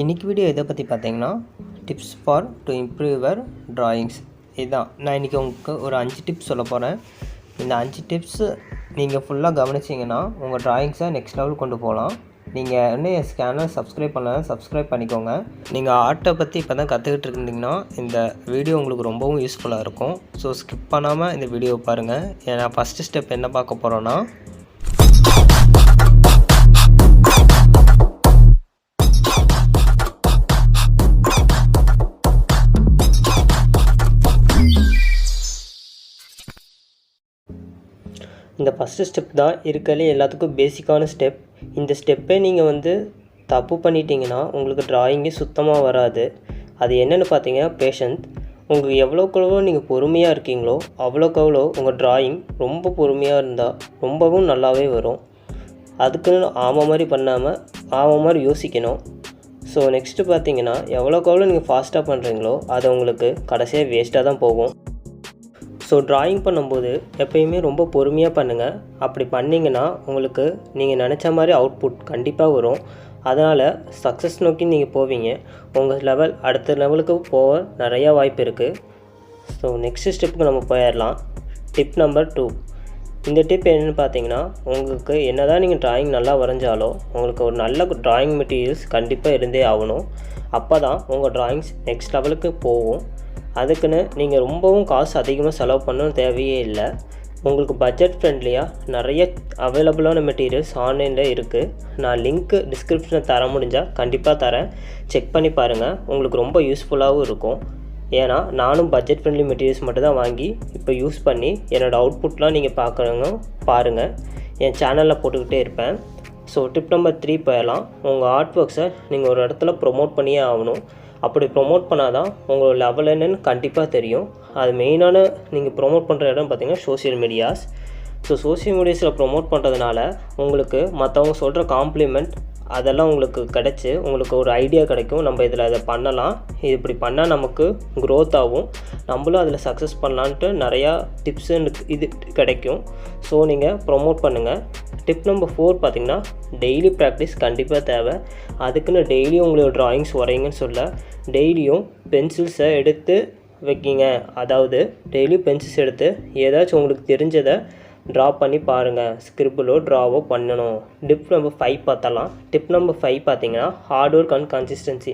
இன்றைக்கி வீடியோ எதை பற்றி பார்த்தீங்கன்னா tips for to improve your drawings. இதுதான் நான் இன்றைக்கி உங்களுக்கு ஒரு 5 டிப்ஸ் சொல்ல போகிறேன். இந்த 5 டிப்ஸு நீங்கள் ஃபுல்லாக கவனிச்சிங்கன்னா உங்கள் ட்ராயிங்ஸை நெக்ஸ்ட் லெவல் கொண்டு போகலாம். நீங்கள் இன்னும் என் சேனல் சப்ஸ்கிரைப் பண்ணலாம், சப்ஸ்கிரைப் பண்ணிக்கோங்க. நீங்கள் ஆர்ட்டை பற்றி இப்போ தான் கற்றுக்கிட்டு இருந்தீங்கன்னா இந்த வீடியோ உங்களுக்கு ரொம்பவும் யூஸ்ஃபுல்லாக இருக்கும். ஸோ ஸ்கிப் பண்ணாமல் இந்த வீடியோவை பாருங்கள். ஏன்னா ஃபஸ்ட்டு ஸ்டெப் என்ன பார்க்க போகிறோன்னா, இந்த ஃபஸ்ட்டு ஸ்டெப் தான் இருக்கிறதுலே எல்லாத்துக்கும் பேசிக்கான ஸ்டெப். இந்த ஸ்டெப்பை நீங்கள் தப்பு பண்ணிட்டீங்கன்னா உங்களுக்கு ட்ராயிங்கே சுத்தமாக வராது. அது என்னென்னு பார்த்தீங்கன்னா பேஷன்ஸ். உங்களுக்கு எவ்வளோக்கெவ்வளோ நீங்கள் பொறுமையாக இருக்கீங்களோ அவ்வளோக்கெவ்வளோ உங்கள் ட்ராயிங் ரொம்ப பொறுமையாக இருந்தால் ரொம்பவும் நல்லாவே வரும். அதுக்குன்னு ஆமாம் மாதிரி பண்ணாமல் ஆமாம் மாதிரி யோசிக்கணும். ஸோ நெக்ஸ்ட்டு பார்த்தீங்கன்னா எவ்வளோக்கெவ்வளோ நீங்கள் ஃபாஸ்ட்டாக பண்ணுறீங்களோ அது உங்களுக்கு கடைசியாக வேஸ்ட்டாக தான் போகும். ஸோ ட்ராயிங் பண்ணும்போது எப்பயுமே ரொம்ப பொறுமையாக பண்ணுங்கள். அப்படி பண்ணிங்கன்னா உங்களுக்கு நீங்கள் நினச்ச மாதிரி அவுட்புட் கண்டிப்பாக வரும். அதனால் சக்ஸஸ் நோக்கி நீங்கள் போவீங்க. உங்கள் அடுத்த லெவலுக்கு போக நிறையா வாய்ப்பு இருக்குது. ஸோ நெக்ஸ்ட் ஸ்டெப்புக்கு நம்ம போயிடலாம். Tip number 2. இந்த டிப் என்னென்னு பார்த்தீங்கன்னா, உங்களுக்கு என்ன தான் நீங்கள் ட்ராயிங் நல்லா வரைஞ்சாலும் உங்களுக்கு ஒரு நல்ல ட்ராயிங் மெட்டீரியல்ஸ் கண்டிப்பாக இருந்தே ஆகணும். அப்போ தான் உங்கள் ட்ராயிங்ஸ் நெக்ஸ்ட் லெவலுக்கு போகும். அதுக்குன்னு நீங்கள் ரொம்பவும் காசு அதிகமாக செலவு பண்ணணும் தேவையே இல்லை. உங்களுக்கு பட்ஜெட் ஃப்ரெண்ட்லியாக நிறைய அவைலபிளான மெட்டீரியல்ஸ் ஆன்லைனில் இருக்குது. நான் லிங்க்கு டிஸ்கிரிப்ஷனில் தர முடிஞ்சால் கண்டிப்பாக தரேன். செக் பண்ணி பாருங்கள். உங்களுக்கு ரொம்ப யூஸ்ஃபுல்லாகவும் இருக்கும். ஏன்னா நானும் பட்ஜெட் ஃப்ரெண்ட்லி மெட்டீரியல்ஸ் மட்டும் தான் வாங்கி இப்போ யூஸ் பண்ணி என்னோடய அவுட்புட்லாம் நீங்கள் பாருங்கள். என் சேனலில் போட்டுக்கிட்டே இருப்பேன். ஸோ டிப் நம்பர் 3 போயிடலாம். உங்கள் ஆர்ட் ஒர்க்ஸை நீங்கள் ஒரு இடத்துல ப்ரொமோட் பண்ணியே ஆகணும். அப்படி ப்ரொமோட் பண்ணால் தான் உங்களோட லெவல் என்னன்னு கண்டிப்பாக தெரியும். அது மெயினான நீங்கள் ப்ரொமோட் பண்ணுற இடம் பார்த்திங்கன்னா சோஷியல் மீடியாஸ். ஸோ சோஷியல் மீடியாஸில் ப்ரொமோட் பண்ணுறதுனால உங்களுக்கு மற்றவங்க சொல்கிற காம்ப்ளிமெண்ட் அதெல்லாம் உங்களுக்கு கிடச்சி உங்களுக்கு ஒரு ஐடியா கிடைக்கும். நம்ம இதில் அதை பண்ணலாம், இது இப்படி பண்ணால் நமக்கு க்ரோத் ஆகும், நம்மளும் அதில் சக்ஸஸ் பண்ணலான்ட்டு நிறையா டிப்ஸு இது கிடைக்கும். ஸோ நீங்கள் ப்ரொமோட் பண்ணுங்கள். டிப் நம்பர் 4 பார்த்திங்கன்னா டெய்லி ப்ராக்டிஸ் கண்டிப்பாக தேவை. அதுக்குன்னு டெய்லியும் உங்களோட ட்ராயிங்ஸ் வரைங்கன்னு சொல்ல, டெய்லியும் பென்சில்ஸை எடுத்து வைக்கிங்க. அதாவது டெய்லியும் பென்சில்ஸ் எடுத்து ஏதாச்சும் உங்களுக்கு தெரிஞ்சதை ட்ரா பண்ணி பாருங்கள். ஸ்கிரிபிளோ ட்ராவோ பண்ணணும். டிப் நம்பர் 5 பார்த்தலாம். டிப் நம்பர் 5 பார்த்தீங்கன்னா ஹார்ட் ஒர்க் அண்ட் கன்சிஸ்டன்சி.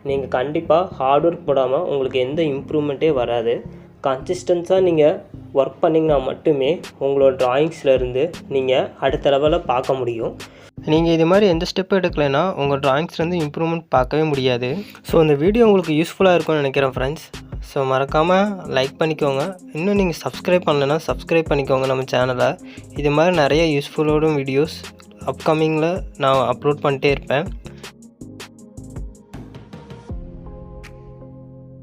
நீங்கள் கண்டிப்பாக ஹார்ட் ஒர்க் போடாமல் உங்களுக்கு எந்த இம்ப்ரூவ்மெண்ட்டே வராது. கன்சிஸ்டன்ஸாக நீங்கள் ஒர்க் பண்ணிங்கன்னா மட்டுமே உங்களோட ட்ராயிங்ஸ்லேருந்து நீங்கள் அடுத்த லெவலில் பார்க்க முடியும். நீங்கள் இது மாதிரி எந்த ஸ்டெப்பு எடுக்கலைன்னா உங்கள் ட்ராயிங்ஸ்லேருந்து இம்ப்ரூவ்மெண்ட் பார்க்கவே முடியாது. ஸோ இந்த வீடியோ உங்களுக்கு யூஸ்ஃபுல்லாக இருக்கும்னு நினைக்கிறேன் ஃப்ரெண்ட்ஸ். ஸோ மறக்காமல் லைக் பண்ணிக்கோங்க. இன்னும் நீங்கள் சப்ஸ்கிரைப் பண்ணலைன்னா சப்ஸ்கிரைப் பண்ணிக்கோங்க நம்ம சேனலை. இது மாதிரி நிறைய யூஸ்ஃபுல்லான வீடியோஸ் அப்கமிங்கில் நான் அப்லோட் பண்ணிட்டே இருப்பேன்.